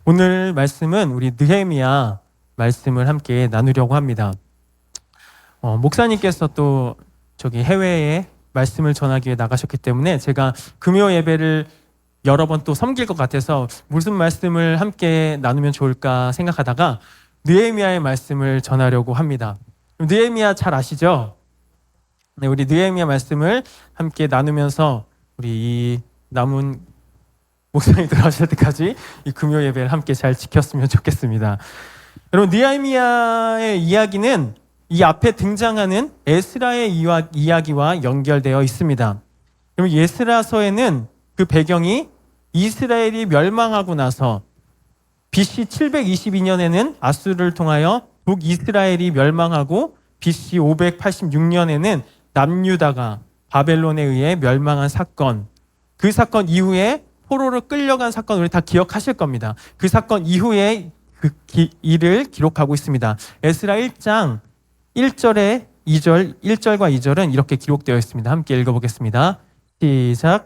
오늘 말씀은 우리 느헤미야 말씀을 함께 나누려고 합니다. 목사님께서 또 해외에 말씀을 전하기 위해 나가셨기 때문에 제가 금요 예배를 여러 번 또 섬길 것 같아서 무슨 말씀을 함께 나누면 좋을까 생각하다가 느헤미야의 말씀을 전하려고 합니다. 느헤미야 잘 아시죠? 네, 우리 느헤미야 말씀을 함께 나누면서 우리 이 남은 목사님이 들어가실 때까지 이 금요 예배를 함께 잘 지켰으면 좋겠습니다. 여러분, 느헤미야의 이야기는 이 앞에 등장하는 에스라의 이야기와 연결되어 있습니다. 그럼 에스라서에는 그 배경이 이스라엘이 멸망하고 나서 BC 722년에는 아수르를 통하여 북이스라엘이 멸망하고 BC 586년에는 남유다가 바벨론에 의해 멸망한 사건, 그 사건 이후에 포로로 끌려간 사건 우리 다 기억하실 겁니다. 그 사건 이후에 그 일을 기록하고 있습니다. 에스라 1장 1절과 2절은 이렇게 기록되어 있습니다. 함께 읽어보겠습니다. 시작.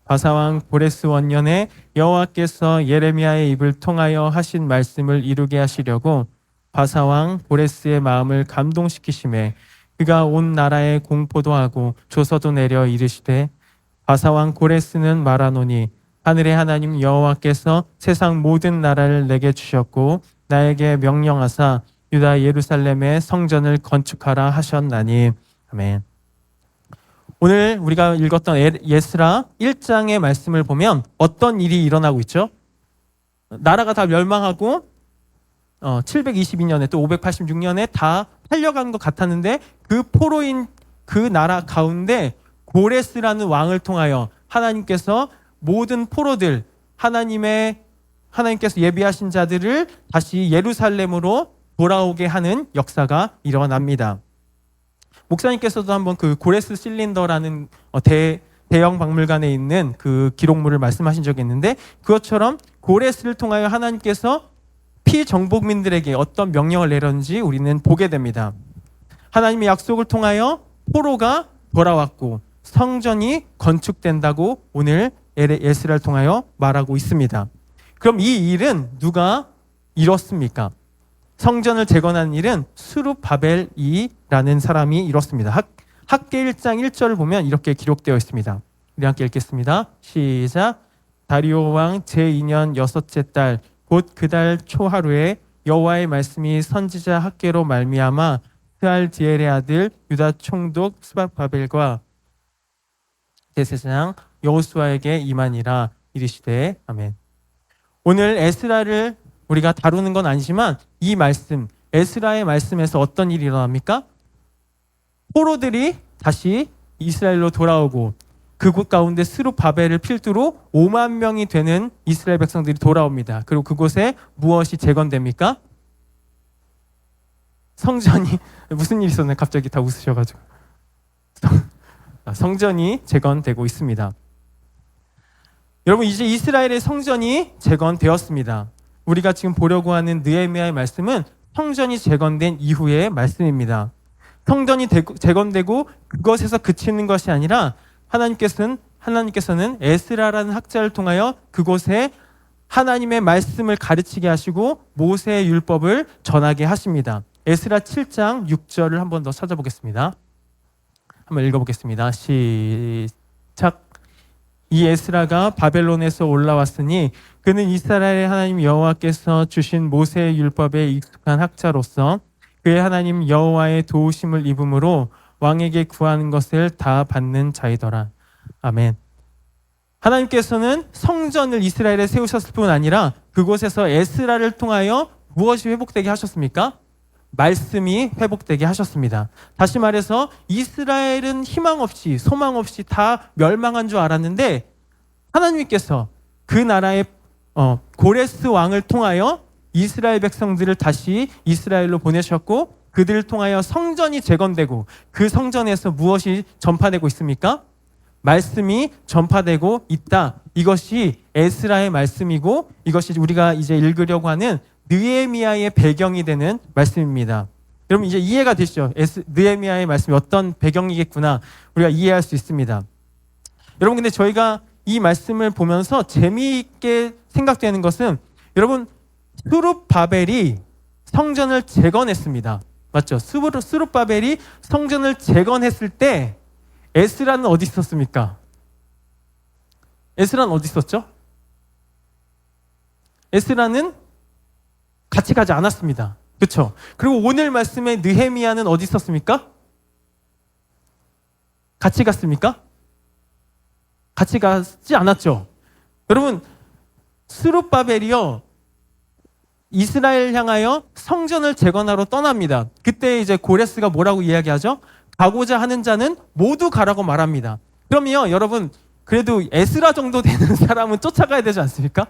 바사왕 고레스 원년에 여호와께서 예레미야의 입을 통하여 하신 말씀을 이루게 하시려고 바사왕 고레스의 마음을 감동시키심에 그가 온 나라에 공포도 하고 조서도 내려 이르시되 바사왕 고레스는 말하노니 하늘의 하나님 여호와께서 세상 모든 나라를 내게 주셨고 나에게 명령하사 유다 예루살렘의 성전을 건축하라 하셨나니. 아멘. 오늘 우리가 읽었던 에스라 1장의 말씀을 보면 어떤 일이 일어나고 있죠? 나라가 다 멸망하고 722년에 또 586년에 다 팔려간 것 같았는데 그 포로인 그 나라 가운데 고레스라는 왕을 통하여 하나님께서 모든 포로들, 하나님께서 예비하신 자들을 다시 예루살렘으로 돌아오게 하는 역사가 일어납니다. 목사님께서도 한번 그 고레스 실린더라는 대형 박물관에 있는 그 기록물을 말씀하신 적이 있는데 그것처럼 고레스를 통하여 하나님께서 피정복민들에게 어떤 명령을 내렸는지 우리는 보게 됩니다. 하나님의 약속을 통하여 포로가 돌아왔고 성전이 건축된다고 오늘 에스라를 통하여 말하고 있습니다. 그럼 이 일은 누가 이뤘습니까? 성전을 재건하는 일은 스룹바벨이라는 사람이 이뤘습니다. 학계 1장 1절을 보면 이렇게 기록되어 있습니다. 우리 함께 읽겠습니다. 시작. 다리오 왕 제2년 6째 달 곧 그 달 초하루에 여호와의 말씀이 선지자 학계로 말미암아 스알디엘의 아들 유다 총독 스룹바벨과 대제사장 여호수아에게 임하니라. 이르시되. 아멘. 오늘 에스라를 우리가 다루는 건 아니지만 이 말씀, 에스라의 말씀에서 어떤 일이 일어납니까? 포로들이 다시 이스라엘로 돌아오고 그곳 가운데 스룹바벨을 필두로 5만 명이 되는 이스라엘 백성들이 돌아옵니다. 그리고 그곳에 무엇이 재건됩니까? 성전이 무슨 일이 있었나요? 갑자기 다 웃으셔가지고. 성전이 재건되고 있습니다. 여러분, 이제 이스라엘의 성전이 재건되었습니다. 우리가 지금 보려고 하는 느헤미야의 말씀은 성전이 재건된 이후의 말씀입니다. 성전이 재건되고 그것에서 그치는 것이 아니라 하나님께서는 에스라라는 학자를 통하여 그곳에 하나님의 말씀을 가르치게 하시고 모세의 율법을 전하게 하십니다. 에스라 7장 6절을 한 번 더 찾아보겠습니다. 한번 읽어보겠습니다. 시작. 이 에스라가 바벨론에서 올라왔으니 그는 이스라엘의 하나님 여호와께서 주신 모세의 율법에 익숙한 학자로서 그의 하나님 여호와의 도우심을 입음으로 왕에게 구하는 것을 다 받는 자이더라. 아멘. 하나님께서는 성전을 이스라엘에 세우셨을 뿐 아니라 그곳에서 에스라를 통하여 무엇이 회복되게 하셨습니까? 말씀이 회복되게 하셨습니다. 다시 말해서 이스라엘은 희망 없이 소망 없이 다 멸망한 줄 알았는데 하나님께서 그 나라의 고레스 왕을 통하여 이스라엘 백성들을 다시 이스라엘로 보내셨고 그들을 통하여 성전이 재건되고 그 성전에서 무엇이 전파되고 있습니까? 말씀이 전파되고 있다. 이것이 에스라의 말씀이고 이것이 우리가 이제 읽으려고 하는 느헤미야의 배경이 되는 말씀입니다. 여러분 이제 이해가 되시죠? 느헤미야의 말씀이 어떤 배경이겠구나 우리가 이해할 수 있습니다. 여러분 근데 저희가 이 말씀을 보면서 재미있게 생각되는 것은 여러분 스룹바벨이 성전을 재건했습니다. 맞죠? 스룹바벨이 성전을 재건했을 때 에스라는 어디 있었습니까? 에스라는 어디 있었죠? 에스라는 같이 가지 않았습니다. 그렇죠? 그리고 오늘 말씀에 느헤미야는 어디 있었습니까? 같이 갔습니까? 같이 가지 않았죠. 여러분, 스룹바벨이요, 이스라엘 향하여 성전을 재건하러 떠납니다. 그때 이제 고레스가 뭐라고 이야기하죠? 가고자 하는 자는 모두 가라고 말합니다. 그러면요, 여러분, 그래도 에스라 정도 되는 사람은 쫓아가야 되지 않습니까?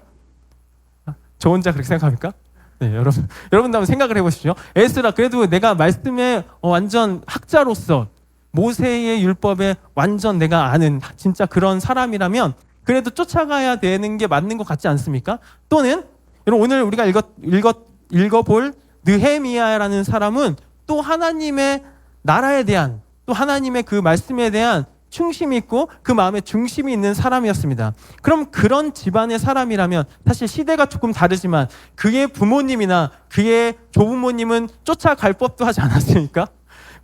저 혼자 그렇게 생각합니까? 네, 여러분도 한번 생각을 해보십시오. 에스라, 그래도 내가 말씀의 완전 학자로서 모세의 율법에 완전 내가 아는 진짜 그런 사람이라면 그래도 쫓아가야 되는 게 맞는 것 같지 않습니까? 또는 여러분, 오늘 우리가 읽어볼 느헤미야라는 사람은 또 하나님의 나라에 대한, 또 하나님의 그 말씀에 대한 충심이 있고 그 마음에 중심이 있는 사람이었습니다. 그럼 그런 집안의 사람이라면, 사실 시대가 조금 다르지만 그의 부모님이나 그의 조부모님은 쫓아갈 법도 하지 않았습니까?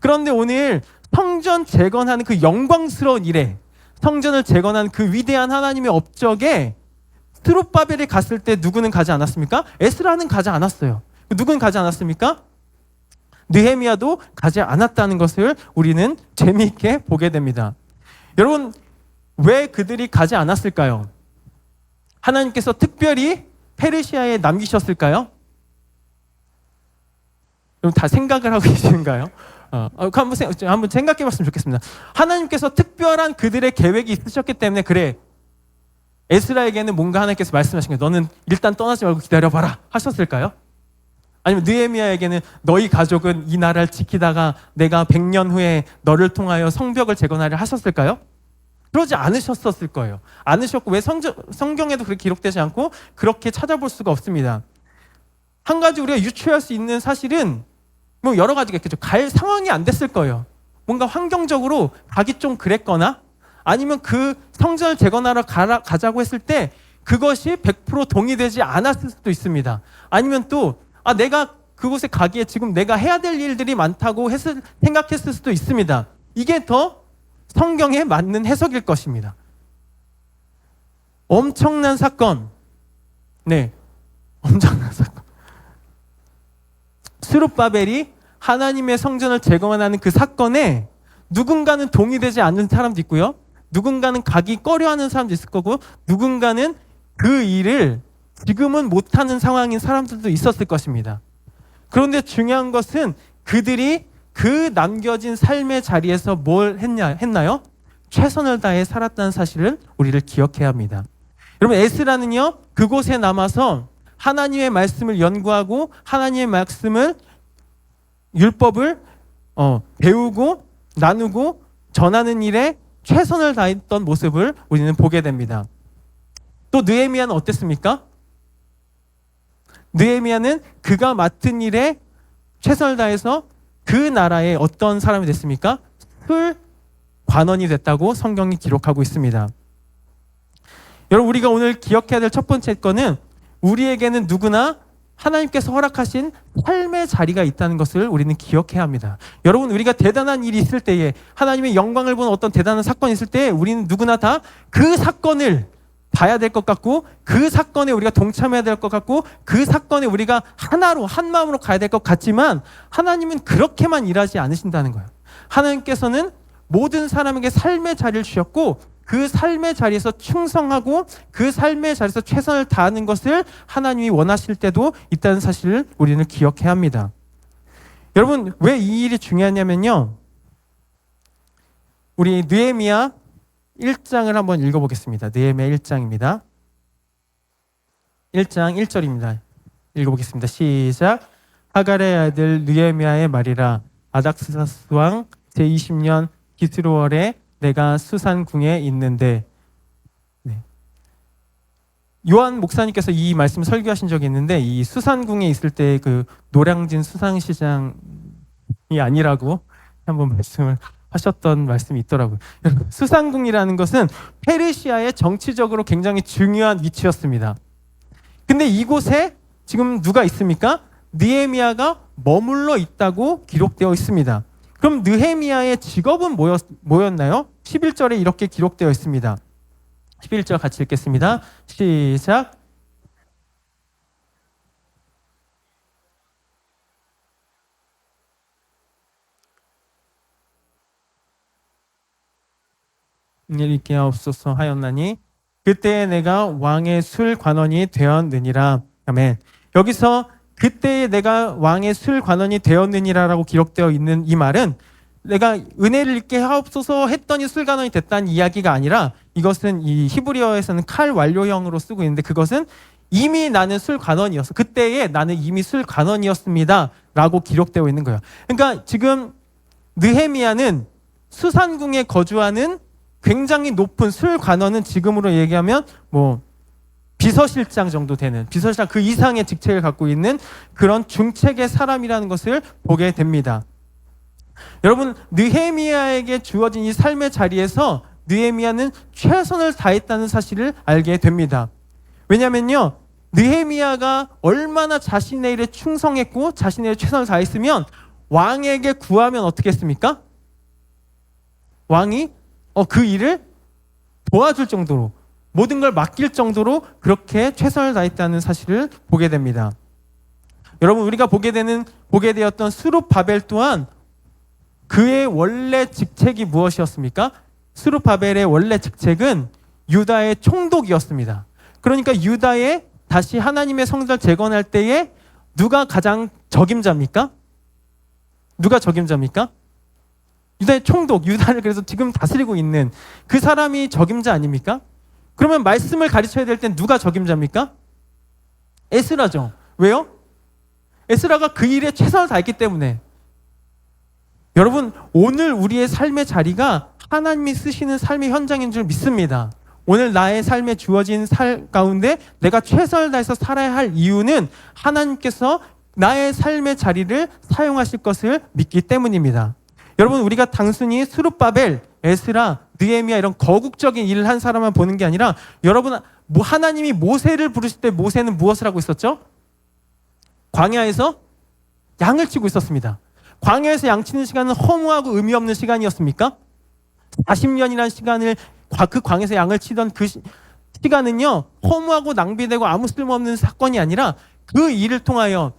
그런데 오늘 성전 재건하는 그 영광스러운 일에, 성전을 재건하는 그 위대한 하나님의 업적에 스룹바벨이 갔을 때 누구는 가지 않았습니까? 에스라는 가지 않았어요. 누구는 가지 않았습니까? 느헤미야도 가지 않았다는 것을 우리는 재미있게 보게 됩니다. 여러분, 왜 그들이 가지 않았을까요? 하나님께서 특별히 페르시아에 남기셨을까요? 여러분 다 생각을 하고 계신가요? 한번 생각해 봤으면 좋겠습니다. 하나님께서 특별한 그들의 계획이 있으셨기 때문에, 그래, 에스라에게는 뭔가 하나님께서 말씀하신 거예요. 너는 일단 떠나지 말고 기다려봐라 하셨을까요? 아니면 느헤미야에게는 너희 가족은 이 나라를 지키다가 내가 100년 후에 너를 통하여 성벽을 재건하려 하셨을까요? 그러지 않으셨을 거예요. 않으셨고, 왜 성경에도 그렇게 기록되지 않고 그렇게 찾아볼 수가 없습니다. 한 가지 우리가 유추할 수 있는 사실은 뭐 여러 가지가 있겠죠. 갈 상황이 안 됐을 거예요. 뭔가 환경적으로 가기 좀 그랬거나, 아니면 그 성전을 재건하러 가자고 했을 때 그것이 100% 동의되지 않았을 수도 있습니다. 아니면 또 내가 그곳에 가기에 지금 내가 해야 될 일들이 많다고 생각했을 수도 있습니다. 이게 더 성경에 맞는 해석일 것입니다. 엄청난 사건. 네, 엄청난 사건. 스룹바벨이 하나님의 성전을 재건하는 그 사건에 누군가는 동의되지 않는 사람도 있고요, 누군가는 가기 꺼려하는 사람도 있을 거고, 누군가는 그 일을 지금은 못하는 상황인 사람들도 있었을 것입니다. 그런데 중요한 것은 그들이 그 남겨진 삶의 자리에서 뭘 했나요? 최선을 다해 살았다는 사실을 우리를 기억해야 합니다. 여러분, 에스라는요, 그곳에 남아서 하나님의 말씀을 연구하고 하나님의 말씀을, 율법을 배우고 나누고 전하는 일에 최선을 다했던 모습을 우리는 보게 됩니다. 또 느헤미야는 어땠습니까? 느헤미야는 그가 맡은 일에 최선을 다해서 그 나라의 어떤 사람이 됐습니까? 관원이 됐다고 성경이 기록하고 있습니다. 여러분, 우리가 오늘 기억해야 될 첫 번째 거는 우리에게는 누구나 하나님께서 허락하신 삶의 자리가 있다는 것을 우리는 기억해야 합니다. 여러분, 우리가 대단한 일이 있을 때에, 하나님의 영광을 보는 어떤 대단한 사건이 있을 때 우리는 누구나 다 그 사건을 봐야 될 것 같고, 그 사건에 우리가 동참해야 될 것 같고, 그 사건에 우리가 하나로, 한 마음으로 가야 될 것 같지만 하나님은 그렇게만 일하지 않으신다는 거예요. 하나님께서는 모든 사람에게 삶의 자리를 주셨고, 그 삶의 자리에서 충성하고 그 삶의 자리에서 최선을 다하는 것을 하나님이 원하실 때도 있다는 사실을 우리는 기억해야 합니다. 여러분, 왜 이 일이 중요하냐면요, 우리 느헤미야 1장을 한번 읽어보겠습니다. 느헤미야 1장입니다. 1장 1절입니다. 읽어보겠습니다. 시작. 하갈의 아들 느헤미야의 말이라. 아닥스다스 왕 제20년 기스로월에 내가 수산궁에 있는데. 네. 요한 목사님께서 이 말씀 설교하신 적이 있는데, 이 수산궁에 있을 때 그 노량진 수산시장이 아니라고 한번 말씀을 하셨던 말씀이 있더라고요. 수산궁이라는 것은 페르시아의 정치적으로 굉장히 중요한 위치였습니다. 근데 이곳에 지금 누가 있습니까? 느헤미야가 머물러 있다고 기록되어 있습니다. 그럼 느헤미야의 직업은 뭐였나요? 11절에 이렇게 기록되어 있습니다. 11절 같이 읽겠습니다. 시작. 읽게 하옵소서 하였나니 그때에 내가 왕의 술 관원이 되었느니라. 아멘. 여기서 그때에 내가 왕의 술 관원이 되었느니라라고 기록되어 있는 이 말은 내가 은혜를 입게 하옵소서 했더니 술 관원이 됐다는 이야기가 아니라 이것은 이 히브리어에서는 칼 완료형으로 쓰고 있는데 그것은 이미 나는 술 관원이었어. 그때에 나는 이미 술 관원이었습니다. 라고 기록되어 있는 거예요. 그러니까 지금 느헤미야는 수산궁에 거주하는 굉장히 높은 술 관원은 지금으로 얘기하면 뭐 비서실장 정도 되는 비서실장 그 이상의 직책을 갖고 있는 그런 중책의 사람이라는 것을 보게 됩니다. 여러분 느헤미야에게 주어진 이 삶의 자리에서 느헤미야는 최선을 다했다는 사실을 알게 됩니다. 왜냐면요 느헤미야가 얼마나 자신의 일에 충성했고 자신의 일에 최선을 다했으면 왕에게 구하면 어떻게 했습니까? 왕이 그 일을 도와줄 정도로 모든 걸 맡길 정도로 그렇게 최선을 다했다는 사실을 보게 됩니다. 여러분 우리가 보게 되었던 스룹바벨 또한 그의 원래 직책이 무엇이었습니까? 스룹바벨의 원래 직책은 유다의 총독이었습니다. 그러니까 유다에 다시 하나님의 성전을 재건할 때에 누가 가장 적임자입니까? 누가 적임자입니까? 유다의 총독, 유다를 그래서 지금 다스리고 있는 그 사람이 적임자 아닙니까? 그러면 말씀을 가르쳐야 될 땐 누가 적임자입니까? 에스라죠. 왜요? 에스라가 그 일에 최선을 다했기 때문에. 여러분 오늘 우리의 삶의 자리가 하나님이 쓰시는 삶의 현장인 줄 믿습니다. 오늘 나의 삶에 주어진 삶 가운데 내가 최선을 다해서 살아야 할 이유는 하나님께서 나의 삶의 자리를 사용하실 것을 믿기 때문입니다. 여러분 우리가 단순히 스룹바벨, 에스라, 느헤미야 이런 거국적인 일을 한 사람만 보는 게 아니라 여러분 하나님이 모세를 부르실 때 모세는 무엇을 하고 있었죠? 광야에서 양을 치고 있었습니다. 광야에서 양 치는 시간은 허무하고 의미 없는 시간이었습니까? 40년이라는 시간을 그 광야에서 양을 치던 그 시간은요 허무하고 낭비되고 아무 쓸모없는 사건이 아니라 그 일을 통하여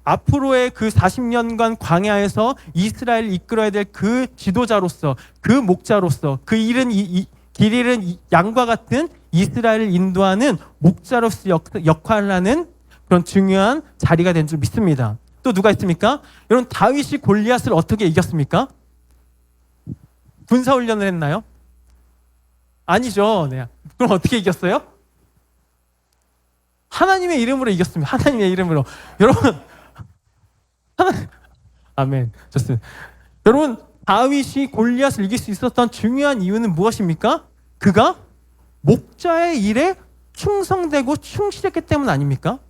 앞으로의 그 40년간 광야에서 이스라엘을 이끌어야 될 그 지도자로서 그 목자로서 그 길 잃은 양과 같은 이스라엘을 인도하는 목자로서 역할을 하는 그런 중요한 자리가 된 줄 믿습니다. 또 누가 있습니까? 여러분 다윗이 골리앗을 어떻게 이겼습니까? 군사훈련을 했나요? 아니죠. 네. 그럼 어떻게 이겼어요? 하나님의 이름으로 이겼습니다. 하나님의 이름으로. 여러분 아멘. 좋습니다. 여러분 다윗이 골리앗을 이길 수 있었던 중요한 이유는 무엇입니까? 그가 목자의 일에 충성되고 충실했기 때문 아닙니까?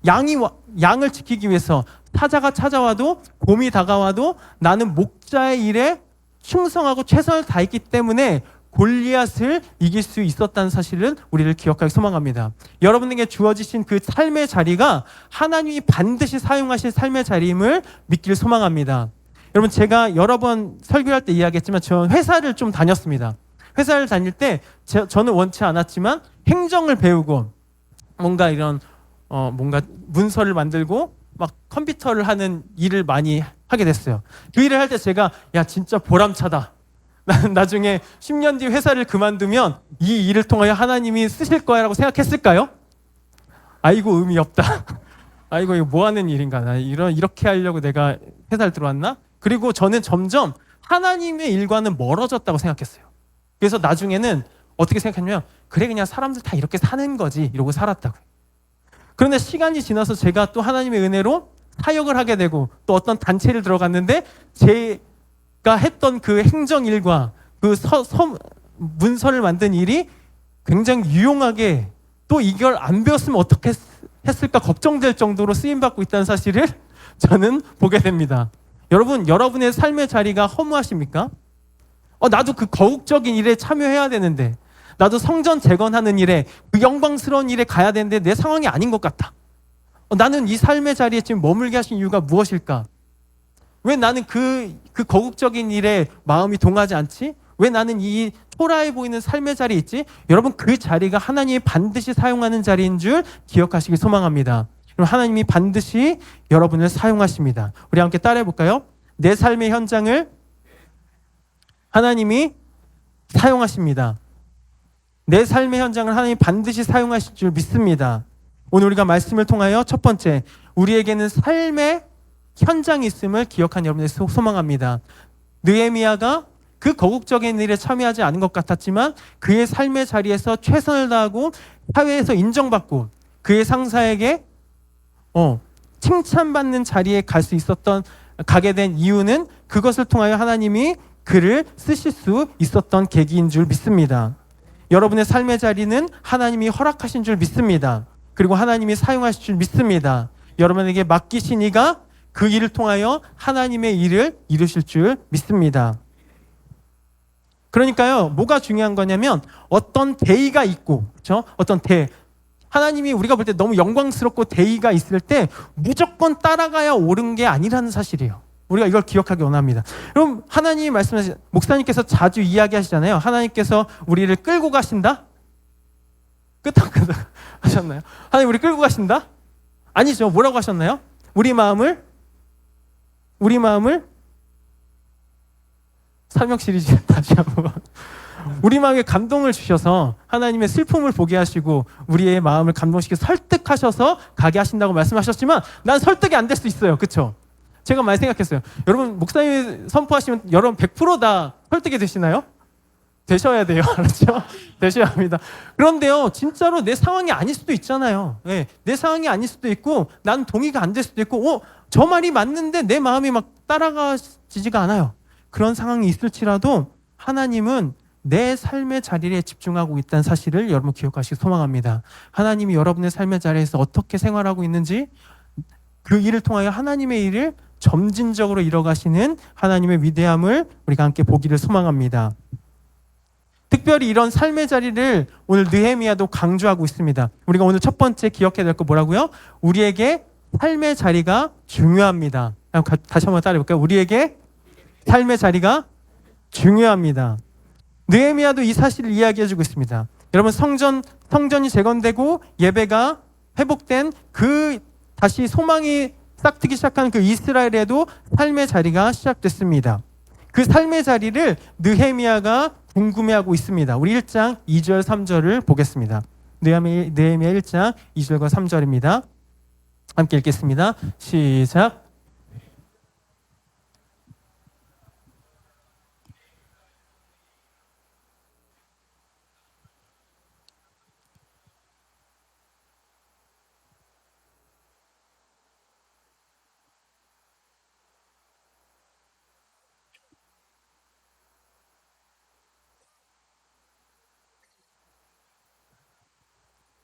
양을 지키기 위해서 사자가 찾아와도 곰이 다가와도 나는 목자의 일에 충성하고 최선을 다했기 때문에 골리앗을 이길 수 있었다는 사실은 우리를 기억하기 소망합니다. 여러분에게 주어지신 그 삶의 자리가 하나님이 반드시 사용하실 삶의 자리임을 믿기를 소망합니다. 여러분 제가 여러 번 설교할 때 이야기했지만 저는 회사를 좀 다녔습니다. 회사를 다닐 때 저는 원치 않았지만 행정을 배우고 뭔가 이런 뭔가 문서를 만들고 막 컴퓨터를 하는 일을 많이 하게 됐어요. 그 일을 할 때 제가 야 진짜 보람차다. 나는 나중에 10년 뒤 회사를 그만두면 이 일을 통하여 하나님이 쓰실 거야라고 생각했을까요? 아이고 의미 없다. 아이고 이거 뭐 하는 일인가? 나 이렇게 하려고 내가 회사를 들어왔나? 그리고 저는 점점 하나님의 일과는 멀어졌다고 생각했어요. 그래서 나중에는 어떻게 생각했냐면 그래 그냥 사람들 다 이렇게 사는 거지 이러고 살았다고요. 그런데 시간이 지나서 제가 또 하나님의 은혜로 사역을 하게 되고 또 어떤 단체를 들어갔는데 제가 했던 그 행정일과 그 문서를 만든 일이 굉장히 유용하게 또 이걸 안 배웠으면 어떻게 했을까 걱정될 정도로 쓰임받고 있다는 사실을 저는 보게 됩니다. 여러분, 여러분의 삶의 자리가 허무하십니까? 나도 그 거국적인 일에 참여해야 되는데 나도 성전 재건하는 일에 그 영광스러운 일에 가야 되는데 내 상황이 아닌 것 같다. 나는 이 삶의 자리에 지금 머물게 하신 이유가 무엇일까? 왜 나는 그 거국적인 일에 마음이 동하지 않지? 왜 나는 이 초라해 보이는 삶의 자리에 있지? 여러분, 그 자리가 하나님이 반드시 사용하는 자리인 줄 기억하시길 소망합니다. 그럼 하나님이 반드시 여러분을 사용하십니다. 우리 함께 따라해 볼까요? 내 삶의 현장을 하나님이 사용하십니다. 내 삶의 현장을 하나님이 반드시 사용하실 줄 믿습니다. 오늘 우리가 말씀을 통하여 첫 번째, 우리에게는 삶의 현장이 있음을 기억한 여러분을 소망합니다. 느헤미야가 그 거국적인 일에 참여하지 않은 것 같았지만 그의 삶의 자리에서 최선을 다하고 사회에서 인정받고 그의 상사에게 칭찬받는 자리에 가게 된 이유는 그것을 통하여 하나님이 그를 쓰실 수 있었던 계기인 줄 믿습니다. 여러분의 삶의 자리는 하나님이 허락하신 줄 믿습니다. 그리고 하나님이 사용하실 줄 믿습니다. 여러분에게 맡기신 이가 그 일을 통하여 하나님의 일을 이루실 줄 믿습니다. 그러니까요, 뭐가 중요한 거냐면 어떤 대의가 있고, 그렇죠? 하나님이 우리가 볼 때 너무 영광스럽고 대의가 있을 때 무조건 따라가야 옳은 게 아니라는 사실이에요. 우리가 이걸 기억하기 원합니다. 그럼 하나님이 말씀하신, 목사님께서 자주 이야기하시잖아요. 하나님께서 우리를 끌고 가신다? 끄덕끄덕 하셨나요? 하나님 우리 끌고 가신다? 아니죠. 뭐라고 하셨나요? 우리 마음을 설명 시리즈 다시 한번 우리 마음에 감동을 주셔서 하나님의 슬픔을 보게 하시고 우리의 마음을 감동시켜 설득하셔서 가게 하신다고 말씀하셨지만 난 설득이 안 될 수 있어요. 그렇죠? 제가 많이 생각했어요. 여러분, 목사님이 선포하시면 여러분 100% 다 설득이 되시나요? 되셔야 돼요. 알았죠? 되셔야 합니다. 그런데요, 진짜로 내 상황이 아닐 수도 있잖아요. 네, 내 상황이 아닐 수도 있고 난 동의가 안 될 수도 있고 저 말이 맞는데 내 마음이 막 따라가지지가 않아요. 그런 상황이 있을지라도 하나님은 내 삶의 자리에 집중하고 있다는 사실을 여러분 기억하시기 소망합니다. 하나님이 여러분의 삶의 자리에서 어떻게 생활하고 있는지 그 일을 통하여 하나님의 일을 점진적으로 이뤄가시는 하나님의 위대함을 우리가 함께 보기를 소망합니다. 특별히 이런 삶의 자리를 오늘 느헤미야도 강조하고 있습니다. 우리가 오늘 첫 번째 기억해야 될 거 뭐라고요? 우리에게 삶의 자리가 중요합니다. 다시 한번 따라해볼까요? 우리에게 삶의 자리가 중요합니다. 느헤미야도 이 사실을 이야기해주고 있습니다. 여러분, 성전이 재건되고 예배가 회복된 다시 소망이 싹트기 시작한 그 이스라엘에도 삶의 자리가 시작됐습니다. 그 삶의 자리를 느헤미야가 궁금해하고 있습니다. 우리 1장 2절 3절을 보겠습니다. 느헤미야 1장 2절과 3절입니다. 함께 읽겠습니다. 시작.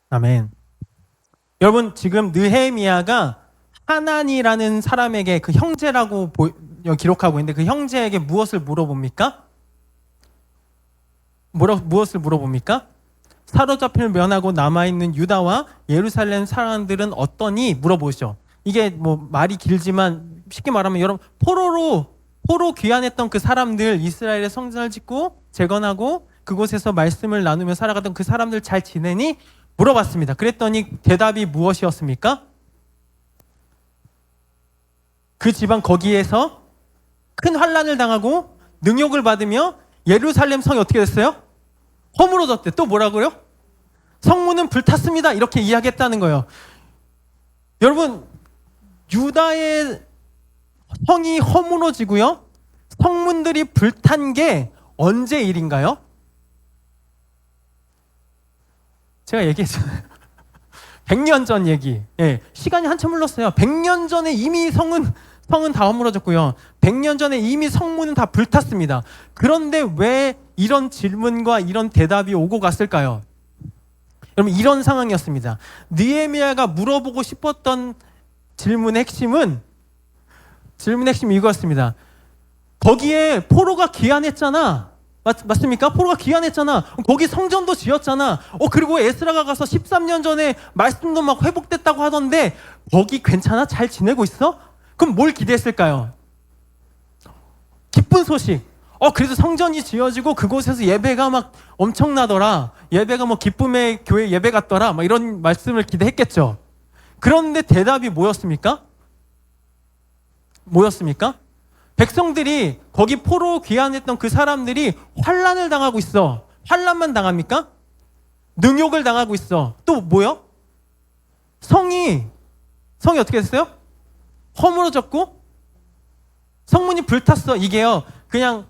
아멘. 여러분, 지금 느헤미야가 하나니라는 사람에게 그 형제라고 기록하고 있는데 그 형제에게 무엇을 물어봅니까? 무엇을 물어봅니까? 사로잡힘을 면하고 남아있는 유다와 예루살렘 사람들은 어떠니? 물어보시죠. 이게 뭐 말이 길지만 쉽게 말하면 여러분, 포로 귀환했던 그 사람들, 이스라엘의 성전을 짓고 재건하고 그곳에서 말씀을 나누며 살아가던 그 사람들 잘 지내니? 물어봤습니다. 그랬더니 대답이 무엇이었습니까? 그 지방 거기에서 큰 환난을 당하고 능욕을 받으며 예루살렘 성이 어떻게 됐어요? 허물어졌대. 또 뭐라고요? 성문은 불탔습니다. 이렇게 이야기했다는 거예요. 여러분, 유다의 성이 허물어지고요, 성문들이 불탄 게 언제 일인가요? 제가 얘기했잖아요. 100년 전 얘기. 예, 시간이 한참 흘렀어요. 100년 전에 이미 성은 다 허물어졌고요. 100년 전에 이미 성문은 다 불탔습니다. 그런데 왜 이런 질문과 이런 대답이 오고 갔을까요? 여러분, 이런 상황이었습니다. 느헤미야가 물어보고 싶었던 질문의 핵심이 이거였습니다. 거기에 포로가 귀환했잖아. 맞습니까? 포로가 귀환했잖아. 거기 성전도 지었잖아. 그리고 에스라가 가서 13년 전에 말씀도 막 회복됐다고 하던데 거기 괜찮아? 잘 지내고 있어? 그럼 뭘 기대했을까요? 기쁜 소식. 그래도 성전이 지어지고 그곳에서 예배가 막 엄청나더라. 예배가 뭐 기쁨의 교회 예배 같더라. 막 이런 말씀을 기대했겠죠. 그런데 대답이 뭐였습니까? 백성들이 거기 포로 귀환했던 그 사람들이 환난을 당하고 있어. 환난만 당합니까? 능욕을 당하고 있어. 또 뭐요? 성이 어떻게 됐어요? 허물어졌고 성문이 불탔어. 이게요. 그냥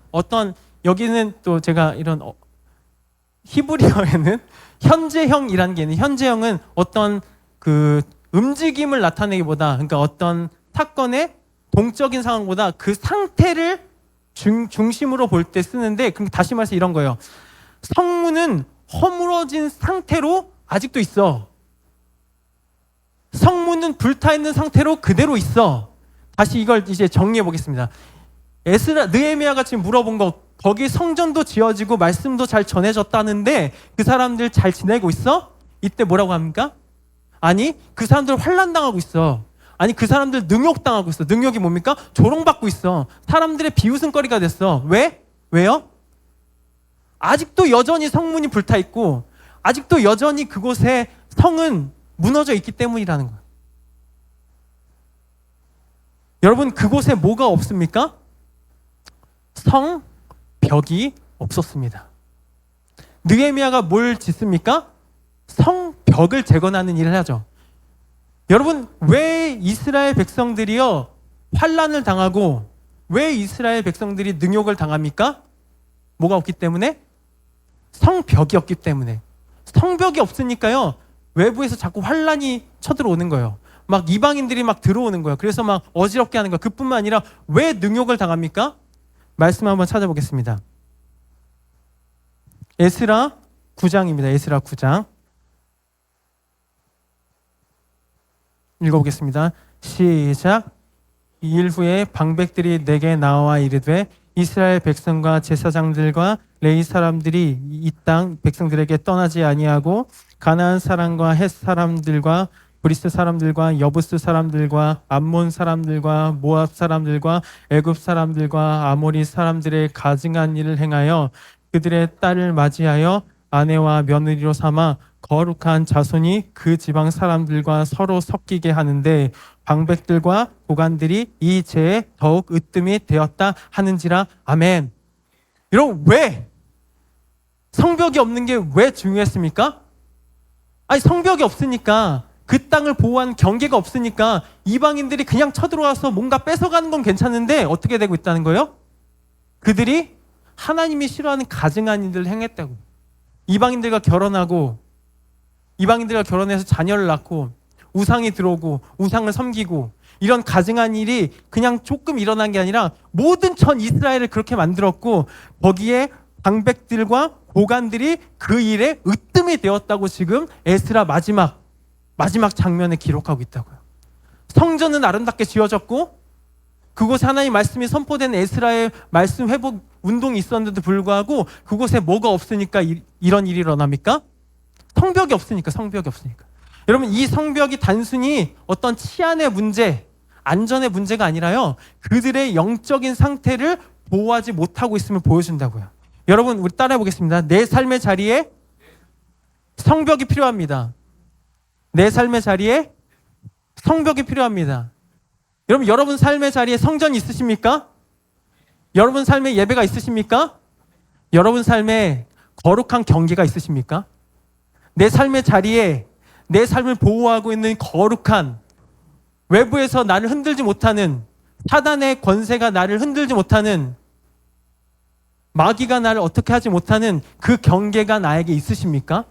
여기는 또 제가 이런 히브리어에는 현재형이라는 게 있는데, 현재형은 어떤 그 움직임을 나타내기보다, 그러니까 어떤 사건의 동적인 상황보다 그 상태를 중심으로 볼 때 쓰는데, 그럼 다시 말해서 이런 거예요. 성문은 허물어진 상태로 아직도 있어. 성문은 불타 있는 상태로 그대로 있어. 다시 이걸 이제 정리해 보겠습니다. 느헤미야가 지금 물어본 거, 거기 성전도 지어지고 말씀도 잘 전해졌다는데 그 사람들 잘 지내고 있어? 이때 뭐라고 합니까? 아니, 그 사람들 환난당하고 있어. 아니, 그 사람들 능욕당하고 있어. 능욕이 뭡니까? 조롱받고 있어. 사람들의 비웃음거리가 됐어. 왜요? 아직도 여전히 성문이 불타있고 아직도 여전히 그곳에 성은 무너져 있기 때문이라는 거예요. 여러분, 그곳에 뭐가 없습니까? 성벽이 없었습니다. 느헤미야가 뭘 짓습니까? 성벽을 재건하는 일을 하죠. 여러분, 왜 이스라엘 백성들이요 환난을 당하고 왜 이스라엘 백성들이 능욕을 당합니까? 뭐가 없기 때문에? 성벽이 없기 때문에. 성벽이 없으니까요 외부에서 자꾸 환난이 쳐들어오는 거예요. 막 이방인들이 막 들어오는 거예요. 그래서 막 어지럽게 하는 거예요. 그뿐만 아니라 왜 능욕을 당합니까? 말씀 한번 찾아보겠습니다. 에스라 9장입니다. 에스라 9장. 읽어보겠습니다. 시작. 이 일 후에 방백들이 내게 나와 이르되 이스라엘 백성과 제사장들과 레위 사람들이 이 땅 백성들에게 떠나지 아니하고 가나안 사람과 헷 사람들과 브리스 사람들과 여부스 사람들과 암몬 사람들과 모압 사람들과 애굽 사람들과 아모리 사람들의 가증한 일을 행하여 그들의 딸을 맞이하여 아내와 며느리로 삼아 거룩한 자손이 그 지방 사람들과 서로 섞이게 하는데 방백들과 고관들이 이 죄에 더욱 으뜸이 되었다 하는지라. 아멘. 여러분, 왜? 성벽이 없는 게 왜 중요했습니까? 아니, 성벽이 없으니까, 그 땅을 보호하는 경계가 없으니까 이방인들이 그냥 쳐들어와서 뭔가 뺏어가는 건 괜찮은데 어떻게 되고 있다는 거예요? 그들이 하나님이 싫어하는 가증한 일들을 행했다고. 이방인들과 결혼해서 자녀를 낳고 우상이 들어오고 우상을 섬기고 이런 가증한 일이 그냥 조금 일어난 게 아니라 모든 전 이스라엘을 그렇게 만들었고 거기에 방백들과 고관들이 그 일에 으뜸이 되었다고 지금 에스라 마지막 장면에 기록하고 있다고요. 성전은 아름답게 지어졌고 그곳에 하나님 말씀이 선포된 에스라의 말씀 회복 운동이 있었는데도 불구하고 그곳에 뭐가 없으니까 이런 일이 일어납니까? 성벽이 없으니까. 여러분, 이 성벽이 단순히 어떤 치안의 문제, 안전의 문제가 아니라요 그들의 영적인 상태를 보호하지 못하고 있음을 보여준다고요. 여러분, 우리 따라해 보겠습니다. 내 삶의 자리에 성벽이 필요합니다. 내 삶의 자리에 성벽이 필요합니다. 여러분 삶의 자리에 성전이 있으십니까? 여러분 삶에 예배가 있으십니까? 여러분 삶에 거룩한 경계가 있으십니까? 내 삶의 자리에 내 삶을 보호하고 있는 거룩한, 외부에서 나를 흔들지 못하는, 사단의 권세가 나를 흔들지 못하는, 마귀가 나를 어떻게 하지 못하는 그 경계가 나에게 있으십니까?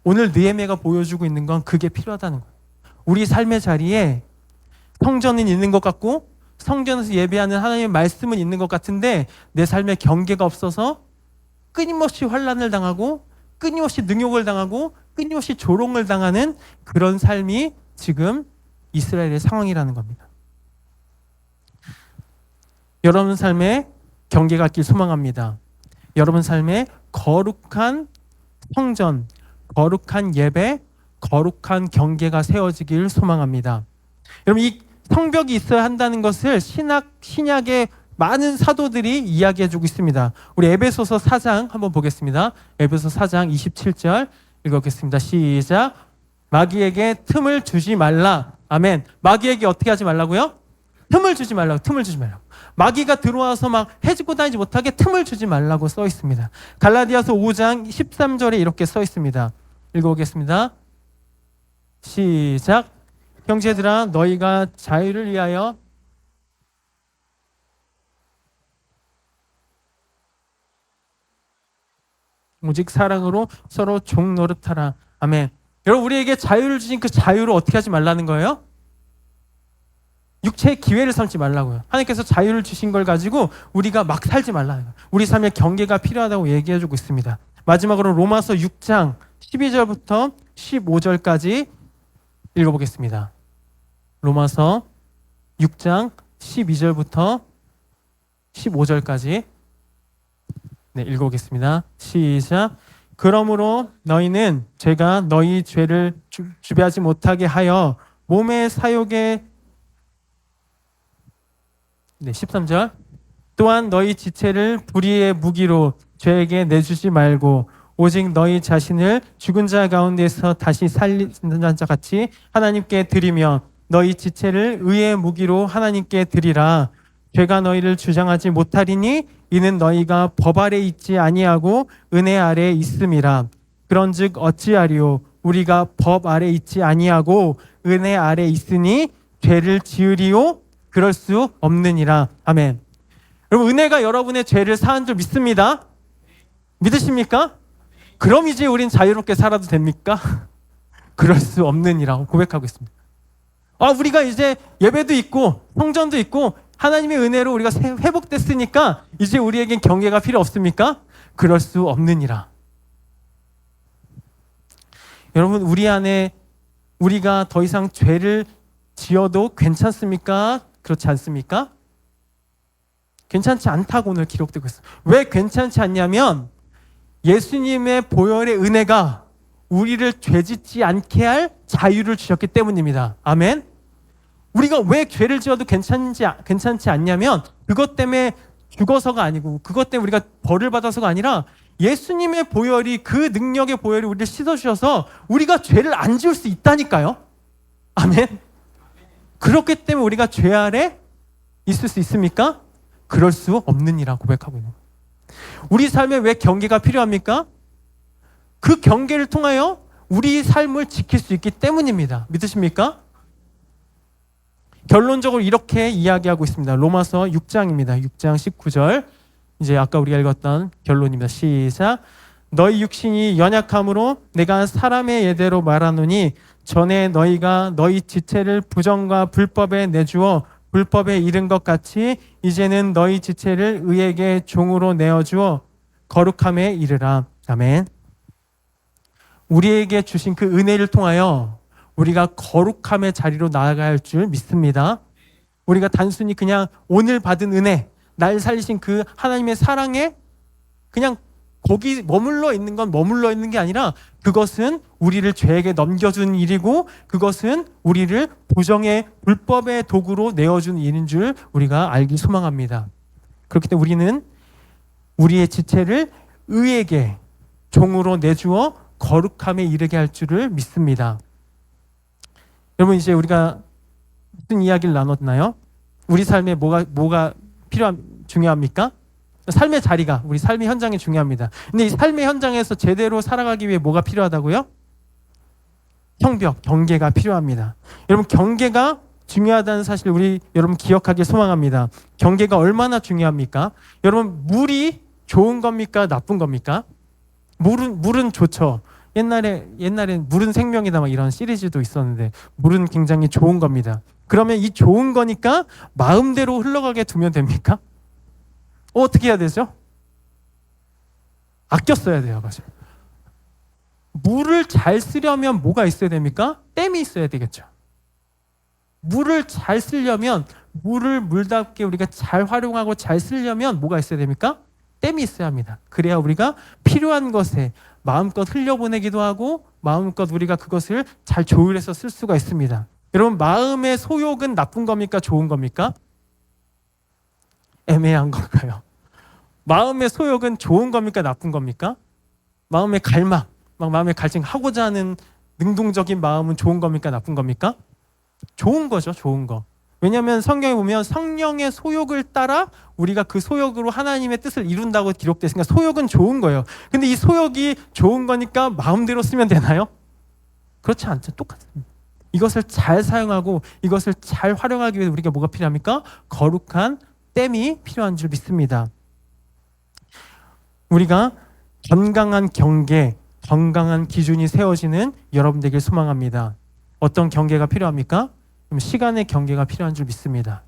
오늘 느헤미야가 보여주고 있는 건 그게 필요하다는 거예요. 우리 삶의 자리에 성전은 있는 것 같고 성전에서 예배하는 하나님의 말씀은 있는 것 같은데 내 삶에 경계가 없어서 끊임없이 환난을 당하고 끊임없이 능욕을 당하고 끊임없이 조롱을 당하는 그런 삶이 지금 이스라엘의 상황이라는 겁니다. 여러분 삶에 경계가 있길 소망합니다. 여러분 삶에 거룩한 성전, 거룩한 예배, 거룩한 경계가 세워지길 소망합니다. 여러분 이 성벽이 있어야 한다는 것을 신약의 많은 사도들이 이야기해주고 있습니다. 우리 에베소서 4장 한번 보겠습니다. 에베소 4장 27절 읽어보겠습니다. 시작. 마귀에게 틈을 주지 말라. 아멘. 마귀에게 어떻게 하지 말라고요? 틈을 주지 말라고. 틈을 주지 말라고. 마귀가 들어와서 막 해집고 다니지 못하게 틈을 주지 말라고 써 있습니다. 갈라디아서 5장 13절에 이렇게 써 있습니다. 읽어보겠습니다. 시작. 형제들아 너희가 자유를 위하여 오직 사랑으로 서로 종 노릇하라. 아멘. 여러분 우리에게 자유를 주신 그 자유를 어떻게 하지 말라는 거예요? 육체의 기회를 삼지 말라고요. 하나님께서 자유를 주신 걸 가지고 우리가 막 살지 말라는 거예요. 우리 삶에 경계가 필요하다고 얘기해주고 있습니다. 마지막으로 로마서 6장 12절부터 15절까지 읽어보겠습니다. 로마서 6장 12절부터 15절까지 읽어보겠습니다. 시작. 그러므로 너희는 죄가 너희 죄를 주배하지 못하게 하여 몸의 사욕에 13절. 또한 너희 지체를 불의의 무기로 죄에게 내주지 말고 오직 너희 자신을 죽은 자 가운데서 다시 살리는 자 같이 하나님께 드리며 너희 지체를 의의 무기로 하나님께 드리라. 죄가 너희를 주장하지 못하리니 이는 너희가 법 아래 있지 아니하고 은혜 아래 있음이라. 그런즉 어찌하리요? 우리가 법 아래 있지 아니하고 은혜 아래 있으니 죄를 지으리요? 그럴 수 없느니라. 아멘. 여러분 은혜가 여러분의 죄를 사한 줄 믿습니다. 믿으십니까? 그럼 이제 우린 자유롭게 살아도 됩니까? 그럴 수 없느니라고 고백하고 있습니다. 우리가 이제 예배도 있고 성전도 있고 하나님의 은혜로 우리가 회복됐으니까 이제 우리에겐 경계가 필요 없습니까? 그럴 수 없느니라. 여러분 우리 안에 우리가 더 이상 죄를 지어도 괜찮습니까? 그렇지 않습니까? 괜찮지 않다고 오늘 기록되고 있어요. 왜 괜찮지 않냐면 예수님의 보혈의 은혜가 우리를 죄짓지 않게 할 자유를 주셨기 때문입니다. 아멘. 우리가 왜 죄를 지어도 괜찮지 않냐면 그것 때문에 죽어서가 아니고 그것 때문에 우리가 벌을 받아서가 아니라 예수님의 보혈이 그 능력의 보혈이 우리를 씻어주셔서 우리가 죄를 안 지을 수 있다니까요. 아멘. 그렇기 때문에 우리가 죄 아래 있을 수 있습니까? 그럴 수 없느니라 고백하고 있는 거예요. 우리 삶에 왜 경계가 필요합니까? 그 경계를 통하여 우리 삶을 지킬 수 있기 때문입니다. 믿으십니까? 결론적으로 이렇게 이야기하고 있습니다. 로마서 6장입니다. 6장 19절. 이제 아까 우리가 읽었던 결론입니다. 시작. 너희 육신이 연약함으로 내가 사람의 예대로 말하노니 전에 너희가 너희 지체를 부정과 불법에 내주어 불법에 이른 것 같이 이제는 너희 지체를 의에게 종으로 내어주어 거룩함에 이르라. 아멘. 우리에게 주신 그 은혜를 통하여 우리가 거룩함의 자리로 나아가야 할 줄 믿습니다. 우리가 단순히 그냥 오늘 받은 은혜, 날 살리신 그 하나님의 사랑에 그냥 거기 머물러 있는 건 머물러 있는 게 아니라 그것은 우리를 죄에게 넘겨준 일이고 그것은 우리를 부정의 불법의 도구로 내어준 일인 줄 우리가 알기 소망합니다. 그렇기 때문에 우리는 우리의 지체를 의에게 종으로 내주어 거룩함에 이르게 할 줄을 믿습니다. 여러분 이제 우리가 무슨 이야기를 나눴나요? 우리 삶에 뭐가 중요합니까? 삶의 자리가 우리 삶의 현장이 중요합니다. 근데 이 삶의 현장에서 제대로 살아가기 위해 뭐가 필요하다고요? 성벽, 경계가 필요합니다. 여러분 경계가 중요하다는 사실을 여러분 기억하길 소망합니다. 경계가 얼마나 중요합니까? 여러분 물이 좋은 겁니까? 나쁜 겁니까? 물은 좋죠. 옛날엔 물은 생명이다 막 이런 시리즈도 있었는데 물은 굉장히 좋은 겁니다. 그러면 이 좋은 거니까 마음대로 흘러가게 두면 됩니까? 어떻게 해야 되죠? 아껴 써야 돼요. 맞아요. 물을 잘 쓰려면 뭐가 있어야 됩니까? 댐이 있어야 되겠죠. 물을 잘 쓰려면 물을 물답게 우리가 잘 활용하고 잘 쓰려면 뭐가 있어야 됩니까? 댐이 있어야 합니다. 그래야 우리가 필요한 것에 마음껏 흘려보내기도 하고 마음껏 우리가 그것을 잘 조율해서 쓸 수가 있습니다. 여러분, 마음의 소욕은 나쁜 겁니까? 좋은 겁니까? 애매한 건가요? 마음의 소욕은 좋은 겁니까? 나쁜 겁니까? 마음의 갈망, 마음의 갈증하고자 하는 능동적인 마음은 좋은 겁니까? 나쁜 겁니까? 좋은 거죠, 좋은 거. 왜냐하면 성경에 보면 성령의 소욕을 따라 우리가 그 소욕으로 하나님의 뜻을 이룬다고 기록되어 있으니까 소욕은 좋은 거예요. 근데 이 소욕이 좋은 거니까 마음대로 쓰면 되나요? 그렇지 않죠. 똑같습니다. 이것을 잘 사용하고 이것을 잘 활용하기 위해 우리가 뭐가 필요합니까? 거룩한 댐이 필요한 줄 믿습니다. 우리가 건강한 경계, 건강한 기준이 세워지는 여러분 되길 소망합니다. 어떤 경계가 필요합니까? 시간의 경계가 필요한 줄 믿습니다.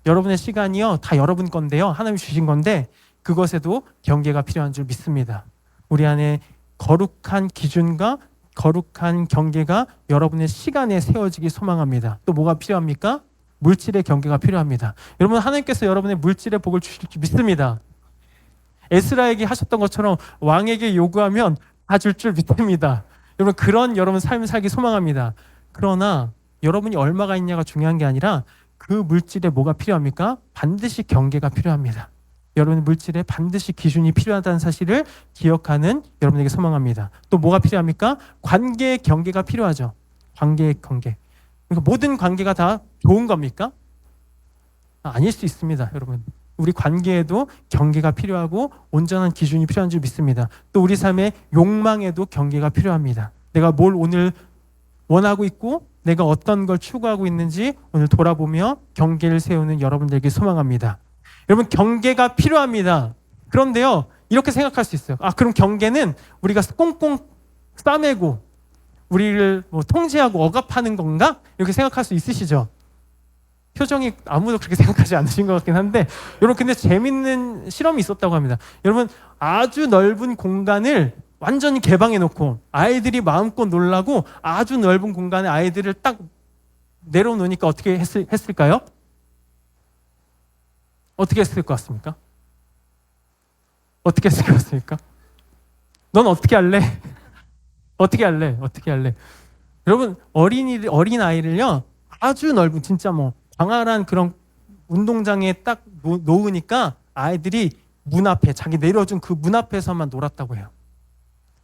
여러분의 시간이요, 다 여러분 건데요, 하나님이 주신 건데 그것에도 경계가 필요한 줄 믿습니다. 우리 안에 거룩한 기준과 거룩한 경계가 여러분의 시간에 세워지기 소망합니다. 또 뭐가 필요합니까? 물질의 경계가 필요합니다. 여러분, 하나님께서 여러분의 물질의 복을 주실 줄 믿습니다. 에스라에게 하셨던 것처럼 왕에게 요구하면 다 줄 줄 믿습니다. 여러분, 그런 여러분 삶을 살기 소망합니다. 그러나 여러분이 얼마가 있냐가 중요한 게 아니라 그 물질에 뭐가 필요합니까? 반드시 경계가 필요합니다. 여러분의 물질에 반드시 기준이 필요하다는 사실을 기억하는 여러분에게 소망합니다. 또 뭐가 필요합니까? 관계의 경계가 필요하죠. 관계의 경계. 그러니까 모든 관계가 다 좋은 겁니까? 아닐 수 있습니다, 여러분. 우리 관계에도 경계가 필요하고 온전한 기준이 필요한 줄 믿습니다. 또 우리 삶의 욕망에도 경계가 필요합니다. 내가 뭘 오늘 원하고 있고 내가 어떤 걸 추구하고 있는지 오늘 돌아보며 경계를 세우는 여러분들에게 소망합니다. 여러분, 경계가 필요합니다. 그런데요, 이렇게 생각할 수 있어요. 그럼 경계는 우리가 꽁꽁 싸매고 우리를 통제하고 억압하는 건가? 이렇게 생각할 수 있으시죠? 표정이 아무도 그렇게 생각하지 않으신 것 같긴 한데, 여러분, 근데 재밌는 실험이 있었다고 합니다. 여러분, 아주 넓은 공간을 완전히 개방해 놓고 아이들이 마음껏 놀라고 아주 넓은 공간에 아이들을 딱 내려놓으니까 어떻게 했을까요? 어떻게 했을 것 같습니까? 어떻게 했을 것 같습니까? 넌 어떻게 할래? 어떻게 할래? 어떻게 할래? 여러분, 어린 아이를요, 아주 넓은 진짜 광활한 그런 운동장에 딱 놓으니까 아이들이 문 앞에, 자기 내려준 그 문 앞에서만 놀았다고 해요.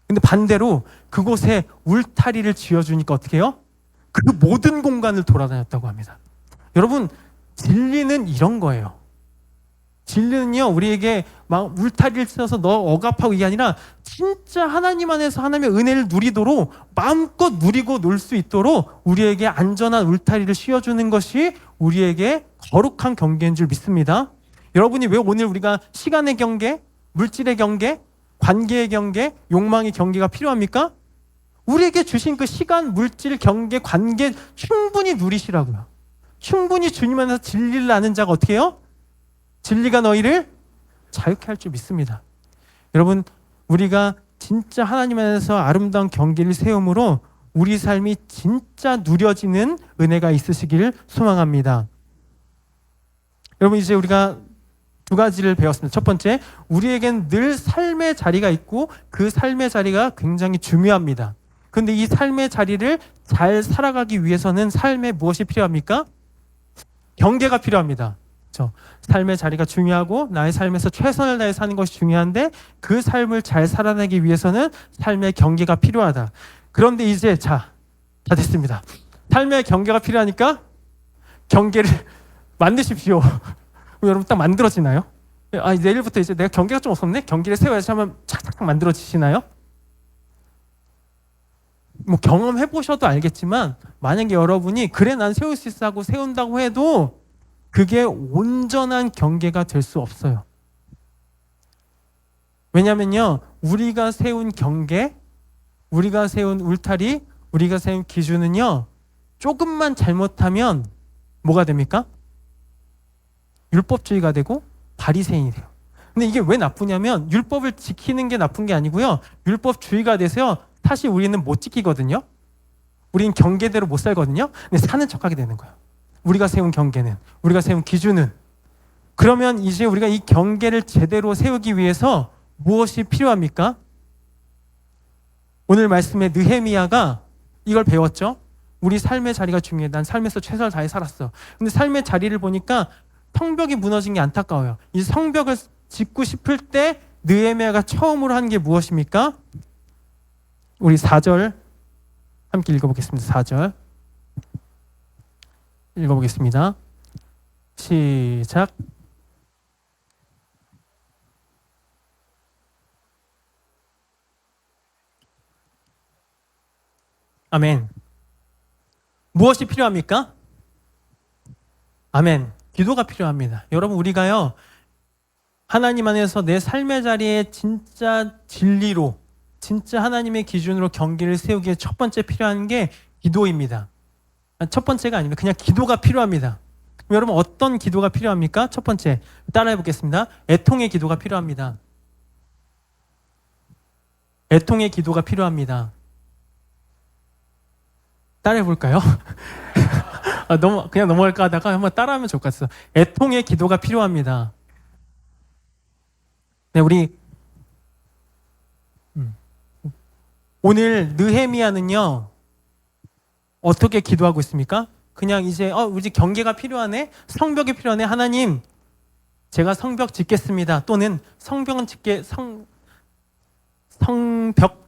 근데 반대로 그곳에 울타리를 지어주니까 어떻게 해요? 그 모든 공간을 돌아다녔다고 합니다. 여러분, 진리는 이런 거예요. 진리는요, 우리에게 막 울타리를 쳐서 너 억압하고 이게 아니라 진짜 하나님 안에서 하나님의 은혜를 누리도록 마음껏 누리고 놀 수 있도록 우리에게 안전한 울타리를 씌워주는 것이 우리에게 거룩한 경계인 줄 믿습니다. 여러분이 왜 오늘 우리가 시간의 경계, 물질의 경계, 관계의 경계, 욕망의 경계가 필요합니까? 우리에게 주신 그 시간, 물질, 경계, 관계 충분히 누리시라고요. 충분히 주님 안에서 진리를 아는 자가 어떻게 해요? 진리가 너희를 자유케 할 줄 믿습니다. 여러분, 우리가 진짜 하나님 안에서 아름다운 경계를 세움으로 우리 삶이 진짜 누려지는 은혜가 있으시기를 소망합니다. 여러분, 이제 우리가 두 가지를 배웠습니다. 첫 번째, 우리에겐 늘 삶의 자리가 있고 그 삶의 자리가 굉장히 중요합니다. 그런데 이 삶의 자리를 잘 살아가기 위해서는 삶에 무엇이 필요합니까? 경계가 필요합니다. 그렇죠? 삶의 자리가 중요하고 나의 삶에서 최선을 다해 사는 것이 중요한데 그 삶을 잘 살아내기 위해서는 삶의 경계가 필요하다. 그런데 이제 다 됐습니다. 삶의 경계가 필요하니까 경계를 만드십시오. 여러분, 딱 만들어지나요? 내일부터 이제 내가 경계가 좀 없었네? 경계를 세워야지 하면 착착 만들어지시나요? 경험해 보셔도 알겠지만 만약에 여러분이 그래 난 세울 수 있어 하고 세운다고 해도 그게 온전한 경계가 될 수 없어요. 왜냐면요, 우리가 세운 경계, 우리가 세운 울타리, 우리가 세운 기준은요, 조금만 잘못하면 뭐가 됩니까? 율법주의가 되고 바리새인이 돼요. 근데 이게 왜 나쁘냐면 율법을 지키는 게 나쁜 게 아니고요, 율법주의가 돼서요, 사실 우리는 못 지키거든요. 우리는 경계대로 못 살거든요. 근데 사는 척하게 되는 거예요. 우리가 세운 경계는, 우리가 세운 기준은. 그러면 이제 우리가 이 경계를 제대로 세우기 위해서 무엇이 필요합니까? 오늘 말씀에 느헤미야가 이걸 배웠죠. 우리 삶의 자리가 중요해. 난 삶에서 최선을 다해 살았어. 근데 삶의 자리를 보니까 성벽이 무너진 게 안타까워요. 이 성벽을 짓고 싶을 때 느헤미야가 처음으로 한 게 무엇입니까? 우리 4절 함께 읽어보겠습니다. 4절 읽어보겠습니다. 시작. 아멘. 무엇이 필요합니까? 아멘. 기도가 필요합니다. 여러분, 우리가요, 하나님 안에서 내 삶의 자리에 진짜 진리로, 진짜 하나님의 기준으로 경계를 세우기에 첫 번째 필요한 게 기도입니다. 첫 번째가 아닙니다. 그냥 기도가 필요합니다. 그럼 여러분, 어떤 기도가 필요합니까? 첫 번째, 따라해 보겠습니다. 애통의 기도가 필요합니다. 애통의 기도가 필요합니다. 따라해 볼까요? 그냥 넘어갈까 하다가 한번 따라하면 좋을 것 같아요. 애통의 기도가 필요합니다. 네, 우리 오늘 느헤미야는요, 어떻게 기도하고 있습니까? 그냥 이제 우리 경계가 필요하네, 성벽이 필요하네. 하나님, 제가 성벽 짓겠습니다. 또는 성벽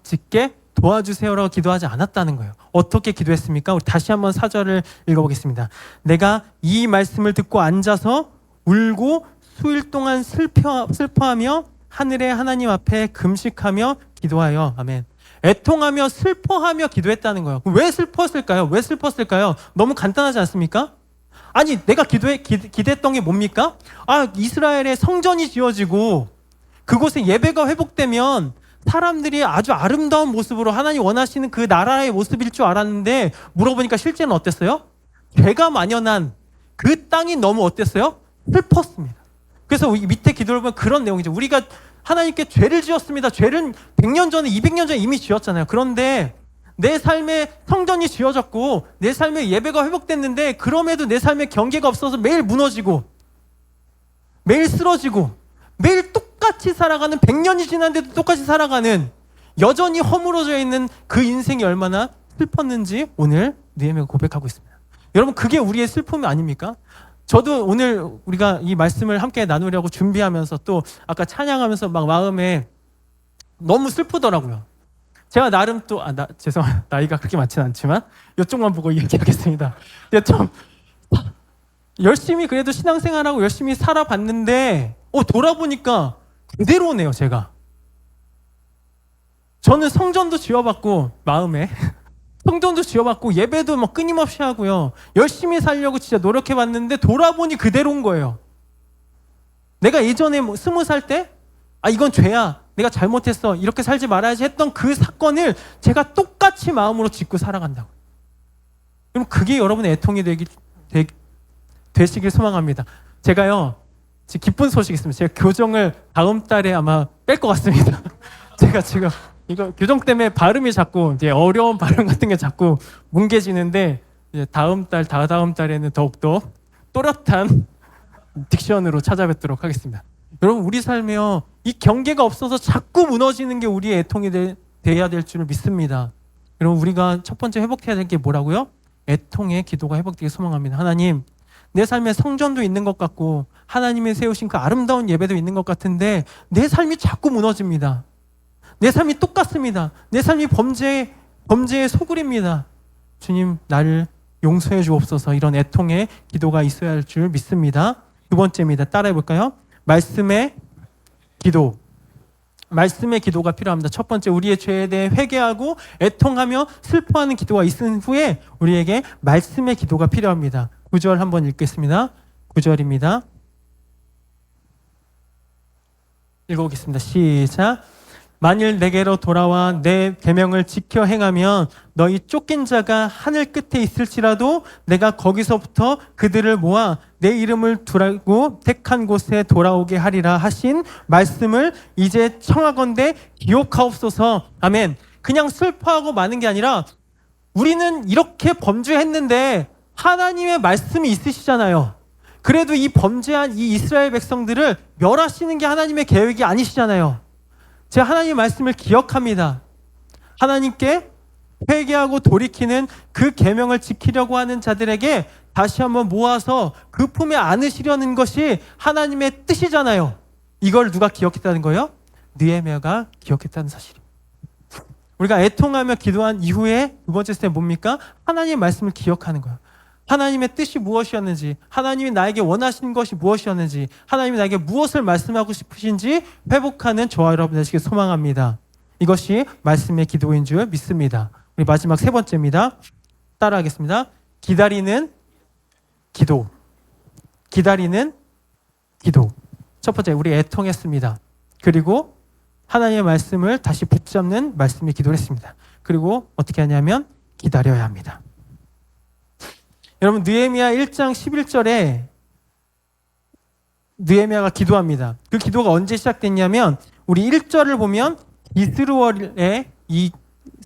짓게 도와주세요라고 기도하지 않았다는 거예요. 어떻게 기도했습니까? 우리 다시 한번 4절을 읽어보겠습니다. 내가 이 말씀을 듣고 앉아서 울고 수일 동안 슬퍼하며 하늘의 하나님 앞에 금식하며 기도하여. 아멘. 애통하며 슬퍼하며 기도했다는 거예요. 왜 슬펐을까요? 왜 슬펐을까요? 너무 간단하지 않습니까? 아니, 내가 기대했던 게 뭡니까? 이스라엘의 성전이 지어지고 그곳에 예배가 회복되면 사람들이 아주 아름다운 모습으로 하나님 원하시는 그 나라의 모습일 줄 알았는데, 물어보니까 실제는 어땠어요? 죄가 만연한 그 땅이 너무 어땠어요? 슬펐습니다. 그래서 밑에 기도를 보면 그런 내용이죠. 우리가 하나님께 죄를 지었습니다. 죄를 100년 전에, 200년 전에 이미 지었잖아요. 그런데 내 삶에 성전이 지어졌고 내 삶에 예배가 회복됐는데, 그럼에도 내 삶에 경계가 없어서 매일 무너지고 매일 쓰러지고 매일 똑같이 살아가는, 100년이 지났는데도 똑같이 살아가는, 여전히 허물어져 있는 그 인생이 얼마나 슬펐는지 오늘 느헤미야가 고백하고 있습니다. 여러분, 그게 우리의 슬픔이 아닙니까? 저도 오늘 우리가 이 말씀을 함께 나누려고 준비하면서 또 아까 찬양하면서 막 마음에 너무 슬프더라고요. 제가 나름 또 죄송합니다. 나이가 그렇게 많지는 않지만 이쪽만 보고 얘기하겠습니다. 좀 열심히 그래도 신앙생활하고 열심히 살아봤는데 돌아보니까 그대로네요. 제가. 저는 성전도 지어봤고, 마음에 성전도 지어봤고, 예배도 막 끊임없이 하고요, 열심히 살려고 진짜 노력해봤는데 돌아보니 그대로인 거예요. 내가 예전에 20살 때 이건 죄야, 내가 잘못했어, 이렇게 살지 말아야지 했던 그 사건을 제가 똑같이 마음으로 짓고 살아간다고. 그럼 그게 여러분의 애통이 되시길 소망합니다. 제가요, 기쁜 소식이 있습니다. 제가 교정을 다음 달에 아마 뺄 것 같습니다. 제가 지금 이거 교정 때문에 발음이 자꾸 이제 어려운 발음 같은 게 자꾸 뭉개지는데, 이제 다다음 달에는 더욱더 또렷한 딕션으로 찾아뵙도록 하겠습니다. 여러분, 우리 삶에요, 이 경계가 없어서 자꾸 무너지는 게 우리의 애통이 돼야 될 줄 믿습니다. 여러분, 우리가 첫 번째 회복해야 될 게 뭐라고요? 애통의 기도가 회복되길 소망합니다. 하나님, 내 삶에 성전도 있는 것 같고 하나님이 세우신 그 아름다운 예배도 있는 것 같은데 내 삶이 자꾸 무너집니다. 내 삶이 똑같습니다. 내 삶이 범죄의 소굴입니다. 주님, 나를 용서해 주옵소서. 이런 애통의 기도가 있어야 할 줄 믿습니다. 두 번째입니다. 따라해 볼까요? 말씀의 기도. 말씀의 기도가 필요합니다. 첫 번째, 우리의 죄에 대해 회개하고 애통하며 슬퍼하는 기도가 있은 후에 우리에게 말씀의 기도가 필요합니다. 9절 한번 읽겠습니다. 9절입니다. 읽어보겠습니다. 시작. 만일 내게로 돌아와 내 계명을 지켜 행하면 너희 쫓긴 자가 하늘 끝에 있을지라도 내가 거기서부터 그들을 모아 내 이름을 두라고 택한 곳에 돌아오게 하리라 하신 말씀을 이제 청하건대 기억하옵소서. 아멘. 그냥 슬퍼하고 마는 게 아니라 우리는 이렇게 범죄했는데 하나님의 말씀이 있으시잖아요. 그래도 이 범죄한 이 이스라엘 백성들을 멸하시는 게 하나님의 계획이 아니시잖아요. 제가 하나님의 말씀을 기억합니다. 하나님께 회개하고 돌이키는 그 계명을 지키려고 하는 자들에게 다시 한번 모아서 그 품에 안으시려는 것이 하나님의 뜻이잖아요. 이걸 누가 기억했다는 거예요? 느헤미야가 기억했다는 사실이에요. 우리가 애통하며 기도한 이후에 두 번째 스텝 뭡니까? 하나님의 말씀을 기억하는 거예요. 하나님의 뜻이 무엇이었는지, 하나님이 나에게 원하시는 것이 무엇이었는지, 하나님이 나에게 무엇을 말씀하고 싶으신지 회복하는 저와 여러분 되시길 소망합니다. 이것이 말씀의 기도인 줄 믿습니다. 우리 마지막 세 번째입니다. 따라하겠습니다. 기다리는 기도. 기다리는 기도. 첫 번째, 우리 애통했습니다. 그리고 하나님의 말씀을 다시 붙잡는 말씀의 기도를 했습니다. 그리고 어떻게 하냐면 기다려야 합니다. 여러분, 느헤미야 1장 11절에 느헤미야가 기도합니다. 그 기도가 언제 시작됐냐면 우리 1절을 보면 이스루월에 이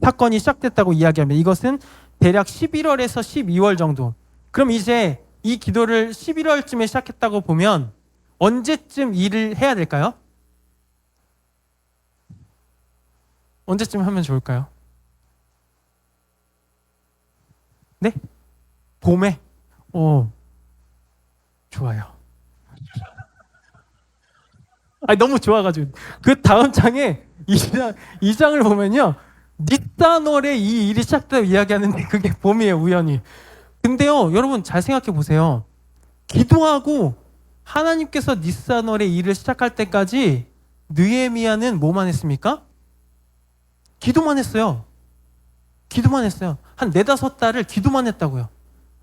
사건이 시작됐다고 이야기합니다. 이것은 대략 11월에서 12월 정도. 그럼 이제 이 기도를 11월쯤에 시작했다고 보면 언제쯤 일을 해야 될까요? 언제쯤 하면 좋을까요? 네? 봄에? 좋아요. 너무 좋아가지고. 그 다음 장에 이 장을 보면요. 니산월에 이 일이 시작됐다고 이야기하는데 그게 봄이에요, 우연히. 근데요, 여러분 잘 생각해 보세요. 기도하고 하나님께서 니산월에 일을 시작할 때까지 느헤미야는 뭐만 했습니까? 기도만 했어요. 기도만 했어요. 한 4-5달을 기도만 했다고요.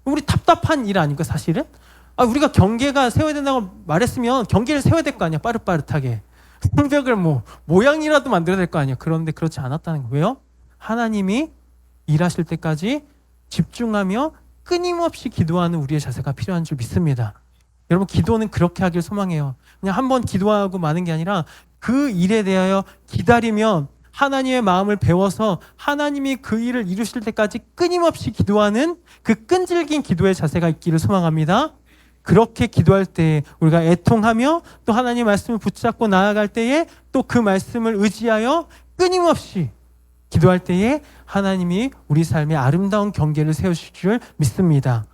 우리 답답한 일 아닌가 사실은? 우리가 경계가 세워야 된다고 말했으면 경계를 세워야 될 거 아니야, 빠릇빠릇하게. 성벽을 모양이라도 만들어야 될 거 아니야. 그런데 그렇지 않았다는 거예요. 왜요? 하나님이 일하실 때까지 집중하며 끊임없이 기도하는 우리의 자세가 필요한 줄 믿습니다. 여러분, 기도는 그렇게 하길 소망해요. 그냥 한번 기도하고 마는 게 아니라 그 일에 대하여 기다리면 하나님의 마음을 배워서 하나님이 그 일을 이루실 때까지 끊임없이 기도하는 그 끈질긴 기도의 자세가 있기를 소망합니다. 그렇게 기도할 때 우리가 애통하며 또 하나님의 말씀을 붙잡고 나아갈 때에 또 그 말씀을 의지하여 끊임없이 기도할 때에 하나님이 우리 삶에 아름다운 경계를 세우실 줄 믿습니다.